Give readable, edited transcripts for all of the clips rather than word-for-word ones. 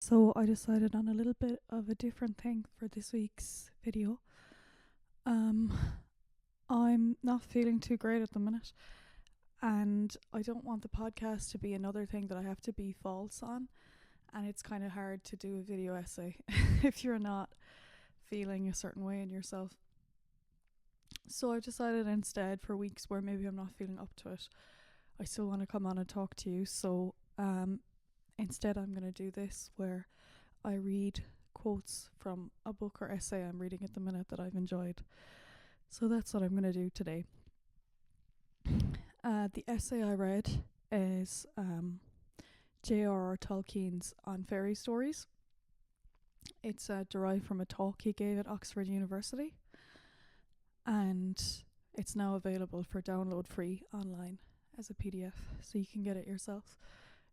So I decided on a little bit of a different thing for this week's video. I'm not feeling too great at the minute, and I don't want the podcast to be another thing that I have to be false on, and it's kind of hard to do a video essay if you're not feeling a certain way in yourself. So I've decided instead, for weeks where maybe I'm not feeling up to it, I still want to come on and talk to you. So instead I'm going to do this where I read quotes from a book or essay I'm reading at the minute that I've enjoyed. So that's what I'm going to do today. The essay I read is JRR Tolkien's On Fairy Stories. It's derived from a talk he gave at Oxford University, and it's now available for download free online as a PDF, so you can get it yourself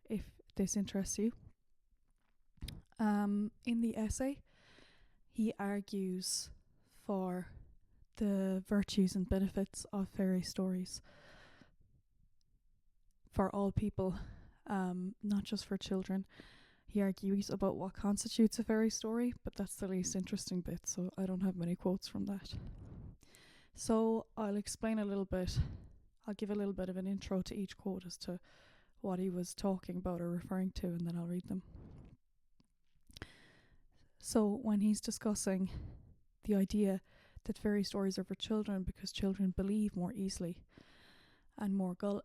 if this interests you. In the essay, he argues for the virtues and benefits of fairy stories for all people, not just for children. He argues about what constitutes a fairy story, but that's the least interesting bit, so I don't have many quotes from that. So I'll explain a little bit. I'll give a little bit of an intro to each quote as to what he was talking about or referring to, and then I'll read them. So when he's discussing the idea that fairy stories are for children because children believe more easily and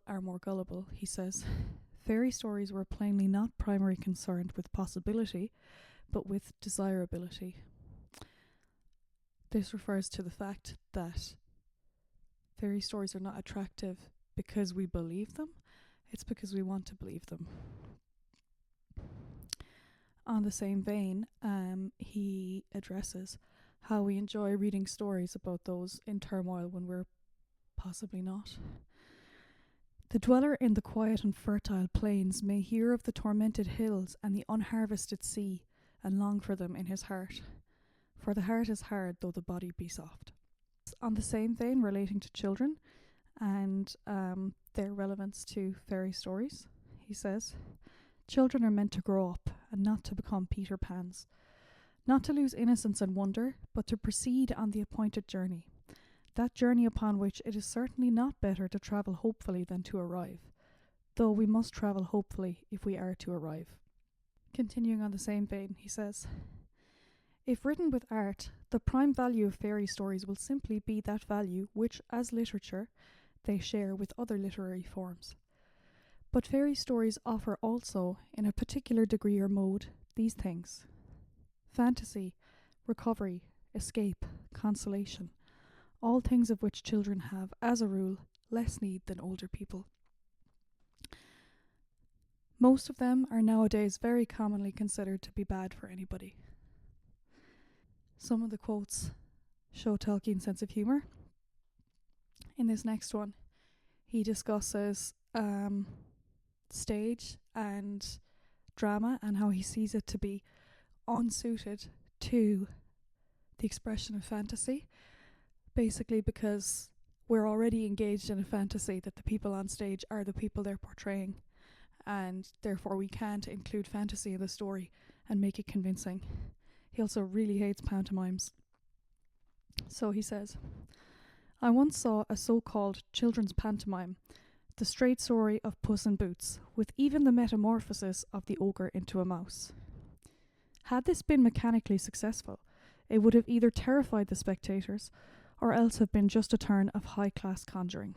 are more gullible, he says, fairy stories were plainly not primarily concerned with possibility, but with desirability. This refers to the fact that fairy stories are not attractive because we believe them, it's because we want to believe them. On the same vein, he addresses how we enjoy reading stories about those in turmoil when we're possibly not. The dweller in the quiet and fertile plains may hear of the tormented hills and the unharvested sea and long for them in his heart, for the heart is hard though the body be soft. On the same vein, relating to children and their relevance to fairy stories, he says, children are meant to grow up and not to become Peter Pans, not to lose innocence and wonder, but to proceed on the appointed journey, that journey upon which it is certainly not better to travel hopefully than to arrive, though we must travel hopefully if we are to arrive. Continuing on the same vein, he says, if written with art, the prime value of fairy stories will simply be that value which, as literature, they share with other literary forms. But fairy stories offer also, in a particular degree or mode, these things: fantasy, recovery, escape, consolation, all things of which children have, as a rule, less need than older people. Most of them are nowadays very commonly considered to be bad for anybody. Some of the quotes show Tolkien's sense of humour. In this next one, he discusses stage and drama and how he sees it to be unsuited to the expression of fantasy, basically because we're already engaged in a fantasy that the people on stage are the people they're portraying, and therefore we can't include fantasy in the story and make it convincing. He also really hates pantomimes. So he says, I once saw a so-called children's pantomime, the straight story of Puss in Boots, with even the metamorphosis of the ogre into a mouse. Had this been mechanically successful, it would have either terrified the spectators or else have been just a turn of high-class conjuring.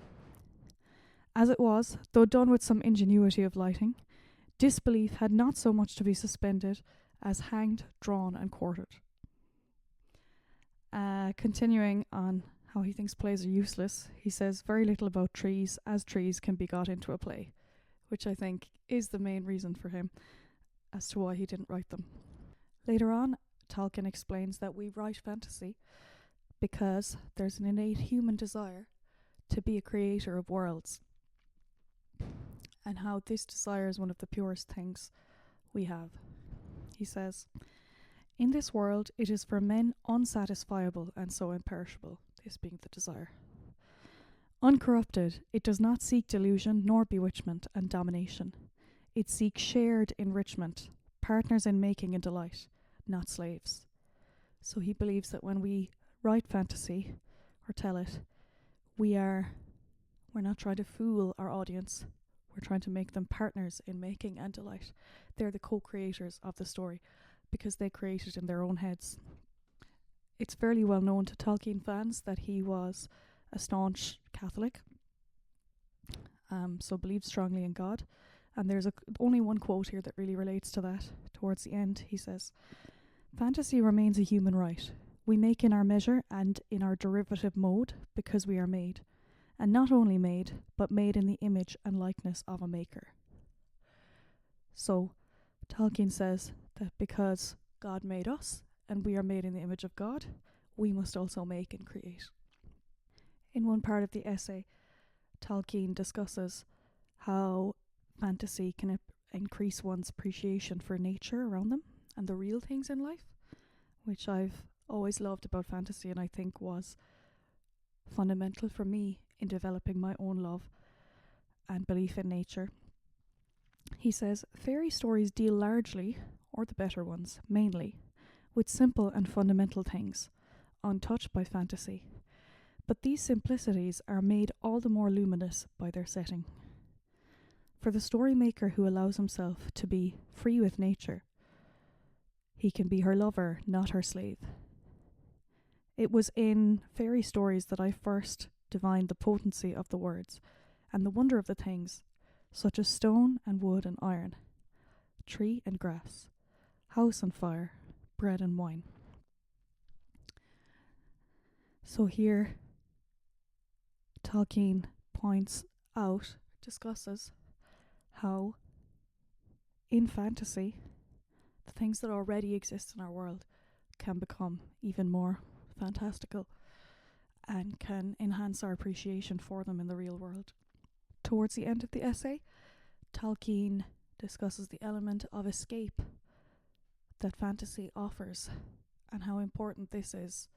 As it was, though done with some ingenuity of lighting, disbelief had not so much to be suspended as hanged, drawn, and quartered. Continuing on how he thinks plays are useless, he says very little about trees, as trees can be got into a play, which I think is the main reason for him as to why he didn't write them. Later on, Tolkien explains that we write fantasy because there's an innate human desire to be a creator of worlds, and how this desire is one of the purest things we have. He says, in this world it is for men unsatisfiable and so imperishable, this being the desire. Uncorrupted, it does not seek delusion nor bewitchment and domination. It seeks shared enrichment, partners in making and delight, not slaves. So he believes that when we write fantasy or tell it, we're not trying to fool our audience. We're trying to make them partners in making and delight. They're the co-creators of the story because they create it in their own heads. It's fairly well known to Tolkien fans that he was a staunch Catholic, so believed strongly in God. And there's only one quote here that really relates to that. Towards the end, he says, "Fantasy remains a human right. We make in our measure and in our derivative mode because we are made. And not only made, but made in the image and likeness of a maker." So, Tolkien says that because God made us and we are made in the image of God, we must also make and create. In one part of the essay, Tolkien discusses how fantasy can increase one's appreciation for nature around them and the real things in life, which I've always loved about fantasy and I think was fundamental for me in developing my own love and belief in nature. He says, "Fairy stories deal largely, or the better ones, mainly, with simple and fundamental things, untouched by fantasy. But these simplicities are made all the more luminous by their setting. For the story maker who allows himself to be free with nature, he can be her lover, not her slave. It was in fairy stories that I first divined the potency of the words and the wonder of the things, such as stone and wood and iron, tree and grass, house and fire, bread and wine." So here, Tolkien discusses how in fantasy, the things that already exist in our world can become even more fantastical and can enhance our appreciation for them in the real world. Towards the end of the essay, Tolkien discusses the element of escape that fantasy offers and how important this is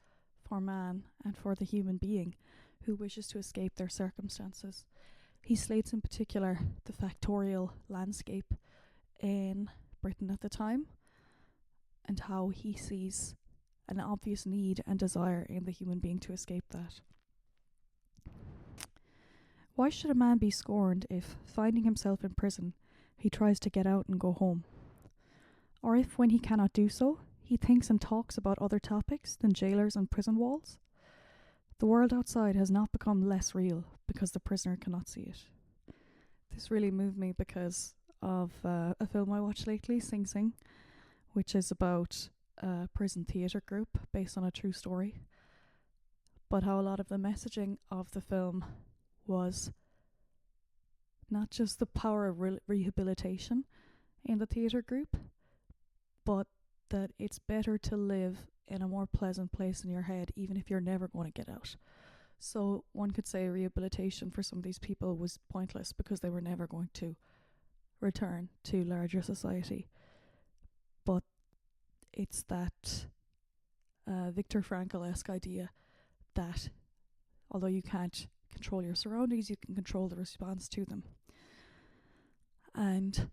for man and for the human being who wishes to escape their circumstances. He slates in particular the factorial landscape in Britain at the time and how he sees an obvious need and desire in the human being to escape that. "Why should a man be scorned if, finding himself in prison, he tries to get out and go home? Or if, when he cannot do so, he thinks and talks about other topics than jailers and prison walls? The world outside has not become less real because the prisoner cannot see it." This really moved me because of a film I watched lately, Sing Sing, which is about a prison theatre group based on a true story, but how a lot of the messaging of the film was not just the power of rehabilitation in the theatre group, but that it's better to live in a more pleasant place in your head even if you're never going to get out. So one could say rehabilitation for some of these people was pointless because they were never going to return to larger society. But it's that Viktor Frankl-esque idea that although you can't control your surroundings, you can control the response to them. And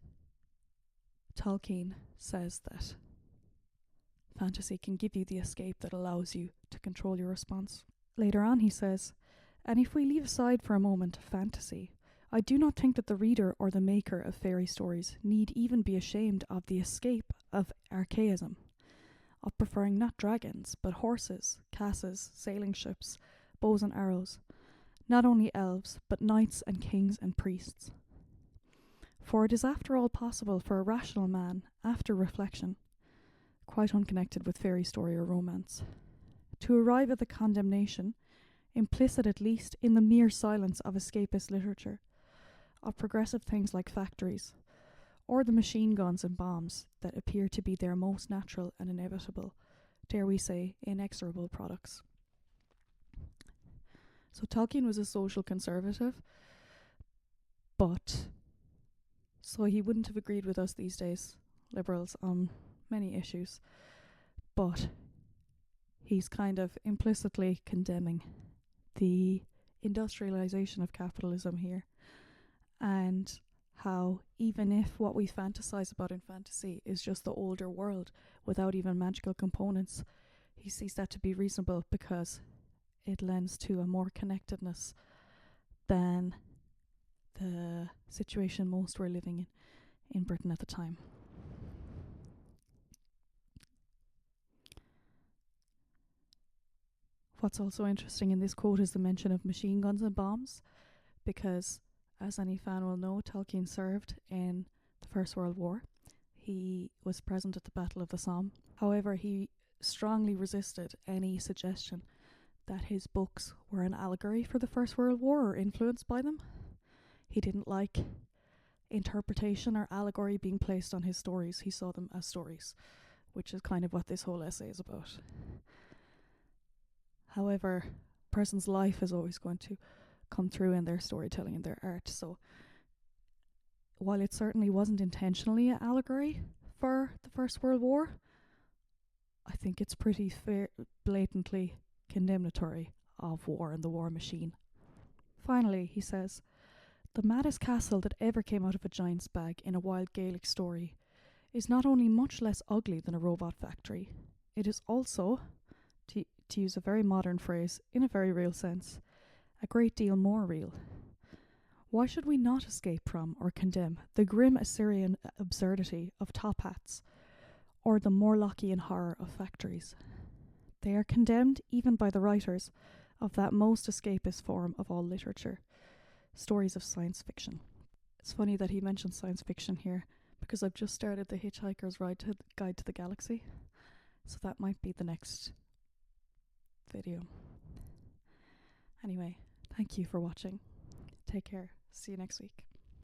Tolkien says that fantasy can give you the escape that allows you to control your response. Later on he says, "And if we leave aside for a moment fantasy, I do not think that the reader or the maker of fairy stories need even be ashamed of the escape of archaism, of preferring not dragons, but horses, castles, sailing ships, bows and arrows, not only elves, but knights and kings and priests. For it is after all possible for a rational man, after reflection, quite unconnected with fairy story or romance, to arrive at the condemnation, implicit at least in the mere silence of escapist literature, of progressive things like factories, or the machine guns and bombs that appear to be their most natural and inevitable, dare we say, inexorable products." So Tolkien was a social conservative, but so he wouldn't have agreed with us these days, liberals, on many issues, but he's kind of implicitly condemning the industrialization of capitalism here and how even if what we fantasize about in fantasy is just the older world without even magical components, he sees that to be reasonable because it lends to a more connectedness than the situation most were living in Britain at the time. What's also interesting in this quote is the mention of machine guns and bombs, because, as any fan will know, Tolkien served in the First World War. He was present at the Battle of the Somme. However, he strongly resisted any suggestion that his books were an allegory for the First World War or influenced by them. He didn't like interpretation or allegory being placed on his stories. He saw them as stories, which is kind of what this whole essay is about. However, a person's life is always going to come through in their storytelling and their art. So while it certainly wasn't intentionally an allegory for the First World War, I think it's pretty blatantly condemnatory of war and the war machine. Finally, he says, the maddest castle that ever came out of a giant's bag in a wild Gaelic story is not only much less ugly than a robot factory, it is also, to use a very modern phrase, in a very real sense, a great deal more real. Why should we not escape from or condemn the grim Assyrian absurdity of top hats or the Morlockian horror of factories? They are condemned even by the writers of that most escapist form of all literature, stories of science fiction. It's funny that he mentions science fiction here, because I've just started The Hitchhiker's Guide to the Galaxy, so that might be the next video. Anyway, thank you for watching. Take care. See you next week.